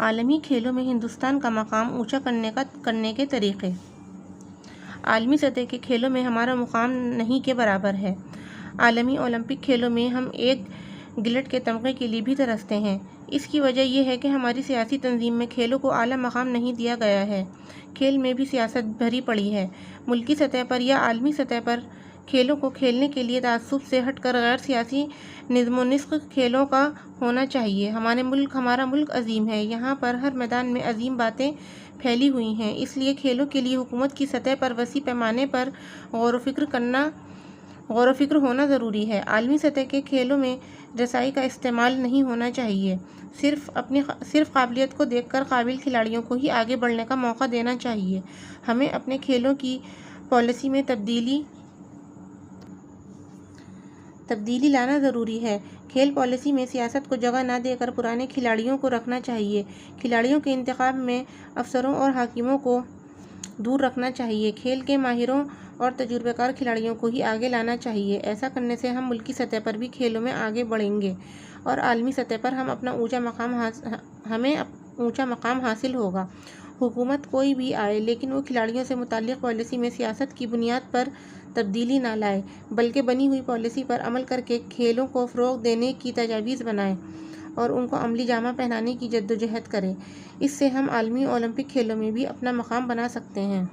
عالمی کھیلوں میں ہندوستان کا مقام اونچا کرنے کے طریقے۔ عالمی سطح کے کھیلوں میں ہمارا مقام نہیں کے برابر ہے۔ عالمی اولمپک کھیلوں میں ہم ایک گلٹ کے تمغے کے لیے بھی ترستے ہیں۔ اس کی وجہ یہ ہے کہ ہماری سیاسی تنظیم میں کھیلوں کو اعلیٰ مقام نہیں دیا گیا ہے۔ کھیل میں بھی سیاست بھری پڑی ہے۔ ملکی سطح پر یا عالمی سطح پر کھیلوں کو کھیلنے کے لیے تعصب سے ہٹ کر غیر سیاسی نظم و نسق کھیلوں کا ہونا چاہیے۔ ہمارا ملک عظیم ہے۔ یہاں پر ہر میدان میں عظیم باتیں پھیلی ہوئی ہیں۔ اس لیے کھیلوں کے لیے حکومت کی سطح پر وسیع پیمانے پر غور و فکر ہونا ضروری ہے۔ عالمی سطح کے کھیلوں میں رسائی کا استعمال نہیں ہونا چاہیے۔ صرف قابلیت کو دیکھ کر قابل کھلاڑیوں کو ہی آگے بڑھنے کا موقع دینا چاہیے۔ ہمیں اپنے کھیلوں کی پالیسی میں تبدیلی لانا ضروری ہے۔ کھیل پالیسی میں سیاست کو جگہ نہ دے کر پرانے کھلاڑیوں کو رکھنا چاہیے۔ کھلاڑیوں کے انتخاب میں افسروں اور حاکموں کو دور رکھنا چاہیے۔ کھیل کے ماہروں اور تجربہ کار کھلاڑیوں کو ہی آگے لانا چاہیے۔ ایسا کرنے سے ہم ملکی سطح پر بھی کھیلوں میں آگے بڑھیں گے اور عالمی سطح پر ہمیں اونچا مقام حاصل ہوگا۔ حکومت کوئی بھی آئے لیکن وہ کھلاڑیوں سے متعلق پالیسی میں سیاست کی بنیاد پر تبدیلی نہ لائے، بلکہ بنی ہوئی پالیسی پر عمل کر کے کھیلوں کو فروغ دینے کی تجاویز بنائے اور ان کو عملی جامہ پہنانے کی جدوجہد کرے۔ اس سے ہم عالمی اولمپک کھیلوں میں بھی اپنا مقام بنا سکتے ہیں۔